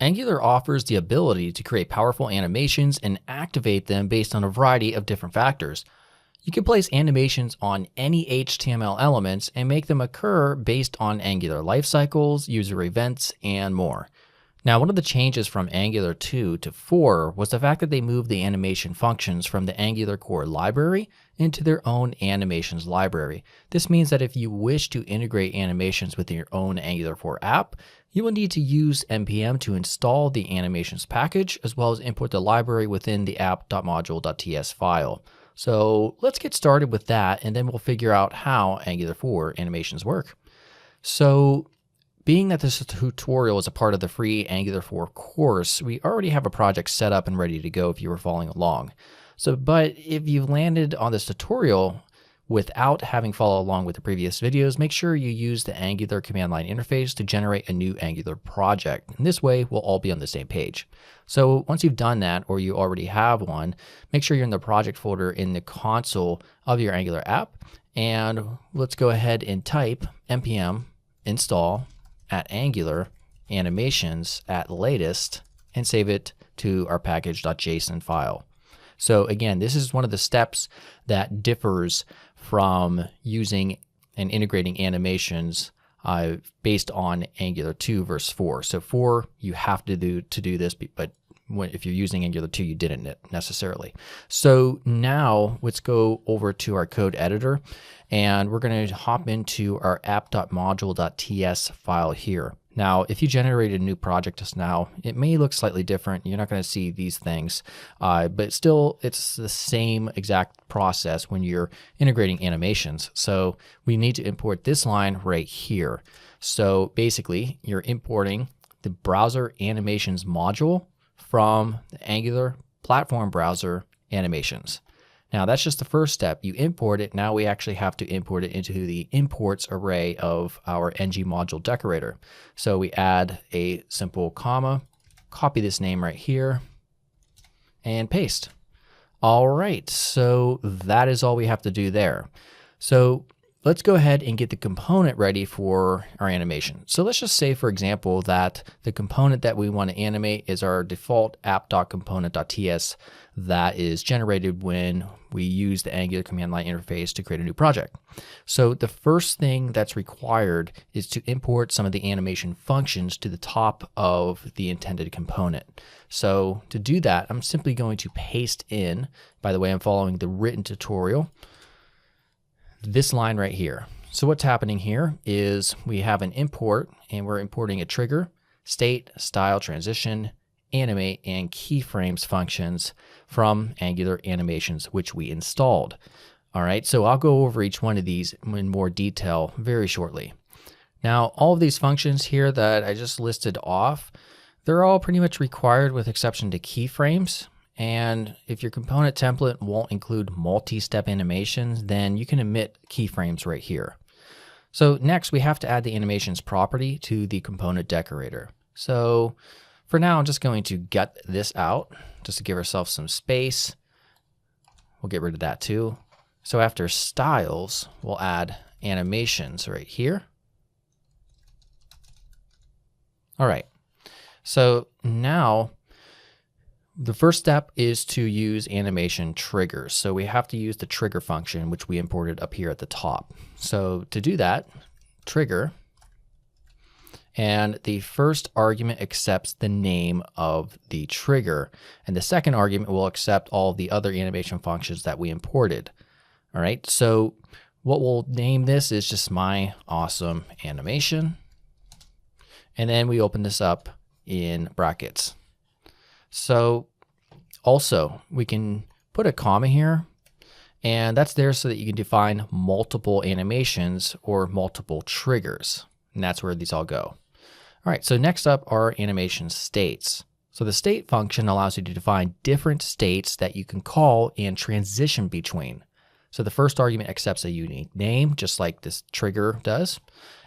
Angular offers the ability to create powerful animations and activate them based on a variety of different factors. You can place animations on any HTML elements and make them occur based on Angular lifecycles, user events, and more. Now, one of the changes from Angular 2 to 4 was the fact that they moved the animation functions from the Angular core library into their own animations library. This means that if you wish to integrate animations with your own Angular 4 app, you will need to use npm to install the animations package, as well as import the library within the app.module.ts file. So let's get started with that, and then we'll figure out how Angular 4 animations work. So being that this tutorial is a part of the free Angular 4 course, we already have a project set up and ready to go if you were following along. But if you've landed on this tutorial without having followed along with the previous videos, make sure you use the Angular command line interface to generate a new Angular project. And this way, we'll all be on the same page. So once you've done that, or you already have one, make sure you're in the project folder in the console of your Angular app. And let's go ahead and type npm install @Angular animations @latest and save it to our package.json file. So again, this is one of the steps that differs from using and integrating animations based on Angular 2 versus 4. So 4, you have to do this, but if you're using Angular 2, you didn't necessarily. So now let's go over to our code editor, and we're going to hop into our app.module.ts file here. Now, if you generated a new project just now, it may look slightly different. You're not going to see these things, but still, it's the same exact process when you're integrating animations. So we need to import this line right here. So basically, you're importing the browser animations module from the Angular platform browser animations. Now that's just the first step. You import it. Now we actually have to import it into the imports array of our ng module decorator. So we add a simple comma, copy this name right here, and paste. All right, so that is all we have to do there. So let's go ahead and get the component ready for our animation. So let's just say, for example, that the component that we want to animate is our default app.component.ts that is generated when we use the Angular command line interface to create a new project. So the first thing that's required is to import some of the animation functions to the top of the intended component. So to do that, I'm simply going to paste in, by the way, I'm following the written tutorial, this line right here. So what's happening here is we have an import, and we're importing a trigger, state, style, transition, animate, and keyframes functions from Angular animations, which we installed. All right, so I'll go over each one of these in more detail very shortly. Now, all of these functions here that I just listed off, they're all pretty much required with exception to keyframes. And if your component template won't include multi-step animations, then you can omit keyframes right here. So next, we have to add the animations property to the component decorator. So for now, I'm just going to gut this out just to give ourselves some space. We'll get rid of that too. So after styles, we'll add animations right here. All right, so now the first step is to use animation triggers. So we have to use the trigger function, which we imported up here at the top. So to do that, trigger, and the first argument accepts the name of the trigger, and the second argument will accept all of the other animation functions that we imported. All right, so what we'll name this is just my awesome animation, and then we open this up in brackets. So also we can put a comma here, and that's there so that you can define multiple animations or multiple triggers, and that's where these all go. All right, so next up are animation states. So the state function allows you to define different states that you can call and transition between. So the first argument accepts a unique name, just like this trigger does,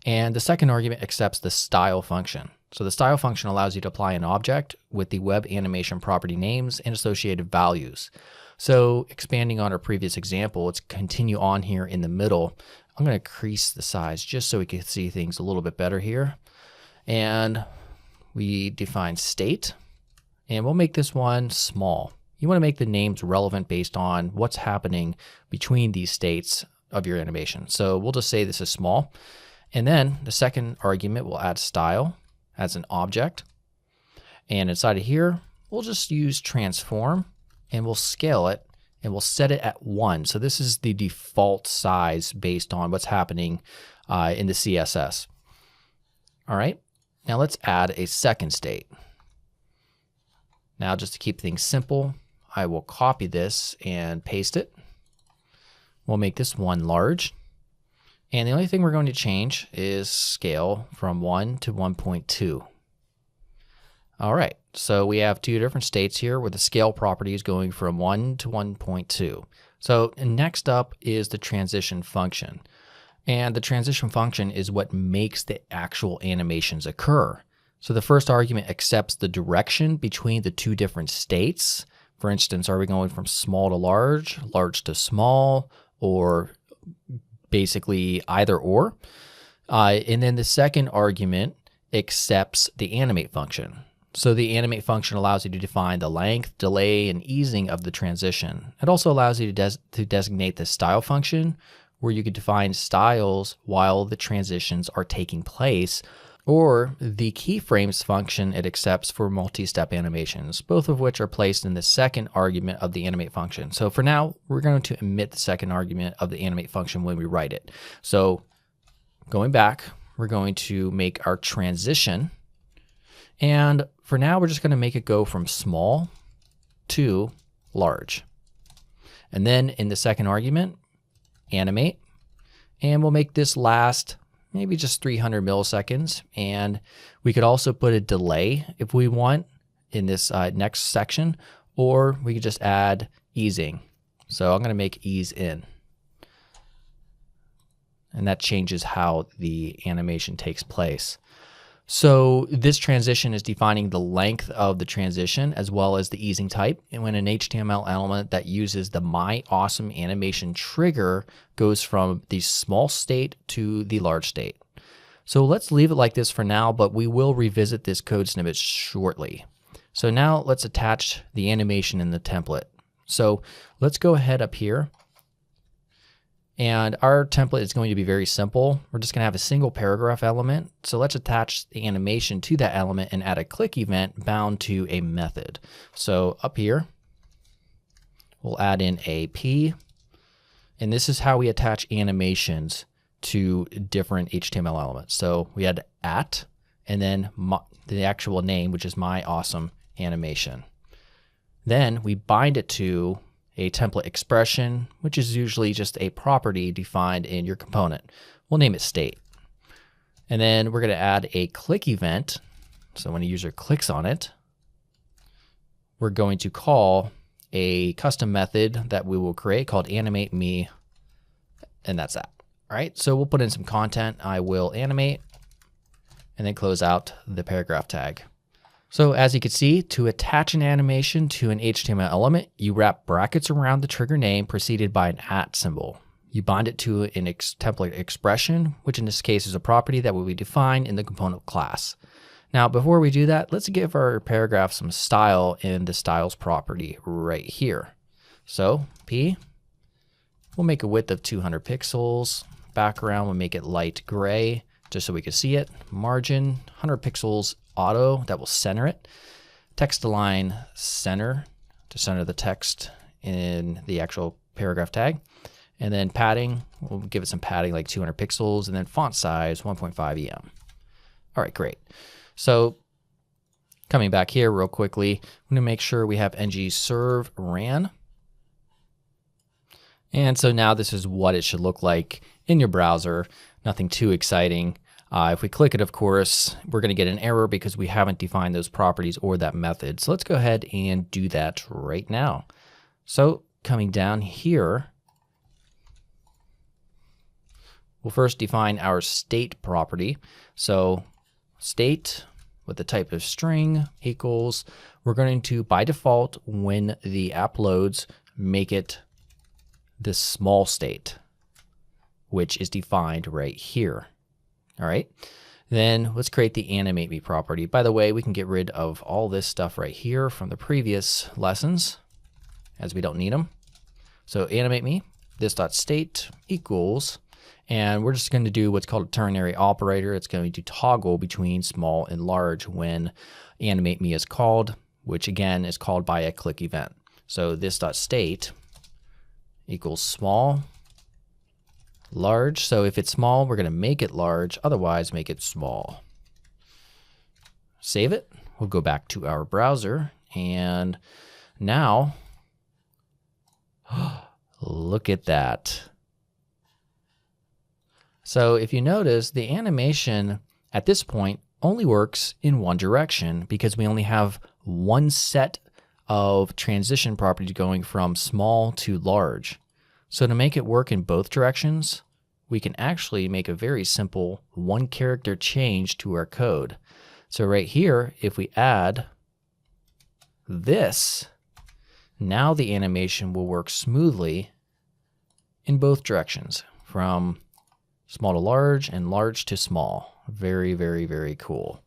and the second argument accepts the style function. So the style function allows you to apply an object with the web animation property names and associated values. So expanding on our previous example, let's continue on here in the middle. I'm going to increase the size just so we can see things a little bit better here. And we define state, and we'll make this one small. You want to make the names relevant based on what's happening between these states of your animation. So we'll just say this is small. And then the second argument, we'll add style as an object. And inside of here, we'll just use transform, and we'll scale it, and we'll set it at 1. So this is the default size based on what's happening in the CSS. All right, now let's add a second state. Now, just to keep things simple, I will copy this and paste it. We'll make this one large. And the only thing we're going to change is scale from 1 to 1.2. All right, so we have two different states here with the scale properties going from 1 to 1.2. So next up is the transition function. And the transition function is what makes the actual animations occur. So the first argument accepts the direction between the two different states. For instance, are we going from small to large, large to small, or basically either or? And then the second argument accepts the animate function. So the animate function allows you to define the length, delay, and easing of the transition. It also allows you to designate the style function, where you could define styles while the transitions are taking place, or the keyframes function it accepts for multi-step animations, both of which are placed in the second argument of the animate function. So for now, we're going to omit the second argument of the animate function when we write it. So going back, we're going to make our transition. And for now, we're just going to make it go from small to large. And then in the second argument, animate, and we'll make this last maybe just 300 milliseconds. And we could also put a delay if we want in this next section, or we could just add easing. So I'm going to make ease in. And that changes how the animation takes place. So this transition is defining the length of the transition as well as the easing type. And when an HTML element that uses the My Awesome Animation trigger goes from the small state to the large state. So let's leave it like this for now, but we will revisit this code snippet shortly. So now let's attach the animation in the template. So let's go ahead up here. And our template is going to be very simple. We're just going to have a single paragraph element. So let's attach the animation to that element and add a click event bound to a method. So up here, we'll add in a P. And this is how we attach animations to different HTML elements. So we had at, and then the actual name, which is My Awesome Animation. Then we bind it to a template expression, which is usually just a property defined in your component. We'll name it state. And then we're going to add a click event. So when a user clicks on it, we're going to call a custom method that we will create called animate me, and that's that. All right, so we'll put in some content. I will animate, and then close out the paragraph tag. So as you can see, to attach an animation to an HTML element, you wrap brackets around the trigger name preceded by an @ symbol. You bind it to an template expression, which in this case is a property that will be defined in the component class. Now, before we do that, let's give our paragraph some style in the styles property right here. So P, we'll make a width of 200 pixels. Background, we'll make it light gray, just so we can see it. Margin, 100 pixels auto, that will center it. Text align center to center the text in the actual paragraph tag. And then padding, we'll give it some padding like 200 pixels, and then font size 1.5 EM. All right, great. So coming back here real quickly, I'm gonna make sure we have ng serve ran. And so now this is what it should look like in your browser. Nothing too exciting. If we click it, of course, we're going to get an error because we haven't defined those properties or that method. So let's go ahead and do that right now. So coming down here, we'll first define our state property. So state with the type of string equals, we're going to, by default, when the app loads, make it the small state, which is defined right here. All right. Then let's create the animate me property. By the way, we can get rid of all this stuff right here from the previous lessons as we don't need them. So animate me, this.state equals, and we're just going to do what's called a ternary operator. It's going to toggle between small and large when animate me is called, which again is called by a click event. So this.state equals small, large. So if it's small, we're going to make it large, otherwise make it small. Save it. We'll go back to our browser, and now look at that. So if you notice, the animation at this point only works in one direction because we only have one set of transition properties going from small to large. So to make it work in both directions, we can actually make a very simple one character change to our code. So right here, if we add this, now the animation will work smoothly in both directions, from small to large and large to small. Very, very, very cool.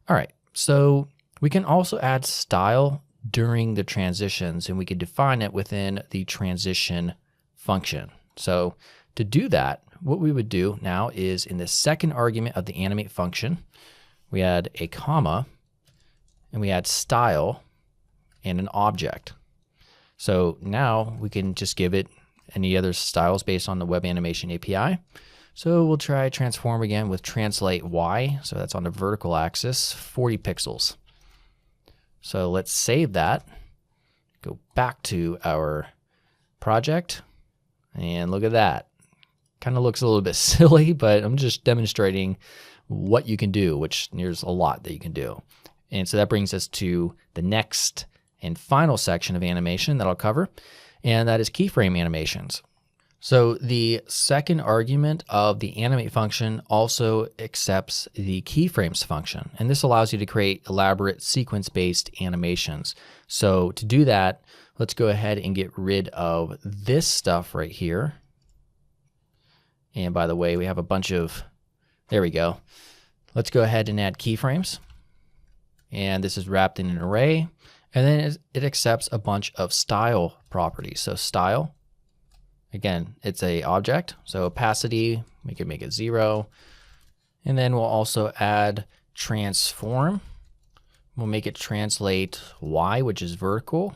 All right, so we can also add style during the transitions, and we can define it within the transition function. So to do that, what we would do now is in the second argument of the animate function, we add a comma, and we add style and an object. So now we can just give it any other styles based on the Web Animation API. So we'll try transform again with translate Y. So that's on the vertical axis, 40 pixels. So let's save that, go back to our project, and look at that. Kind of looks a little bit silly, but I'm just demonstrating what you can do, which there's a lot that you can do. And so that brings us to the next and final section of animation that I'll cover, and that is keyframe animations. So the second argument of the animate function also accepts the keyframes function, and this allows you to create elaborate sequence-based animations. So to do that, let's go ahead and get rid of this stuff right here. And by the way, we have a bunch of, there we go. Let's go ahead and add keyframes. And this is wrapped in an array. And then it accepts a bunch of style properties. So style, again, it's a object. So opacity, we can make it 0. And then we'll also add transform. We'll make it translate Y, which is vertical,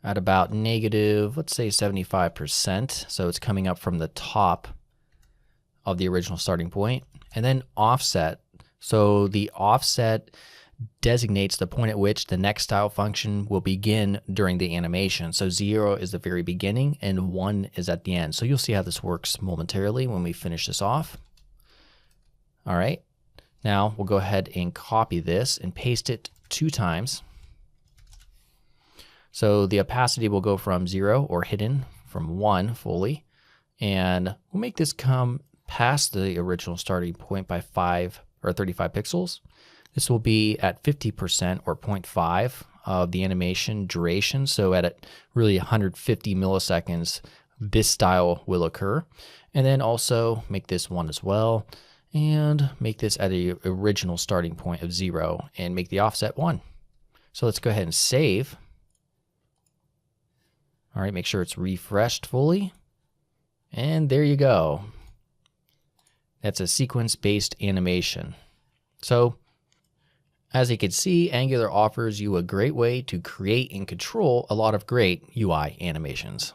at about negative, let's say 75%. So it's coming up from the top of the original starting point. And then offset. So the offset designates the point at which the next style function will begin during the animation. So 0 is the very beginning and 1 is at the end. So you'll see how this works momentarily when we finish this off. All right, now we'll go ahead and copy this and paste it 2 times. So the opacity will go from 0 or hidden from 1 fully, and we'll make this come past the original starting point by 5 or 35 pixels. This will be at 50% or 0.5 of the animation duration. So at really 150 milliseconds, this style will occur. And then also make this 1 as well, and make this at the original starting point of 0 and make the offset 1. So let's go ahead and save. All right, make sure it's refreshed fully. And there you go. That's a sequence-based animation. So as you can see, Angular offers you a great way to create and control a lot of great UI animations.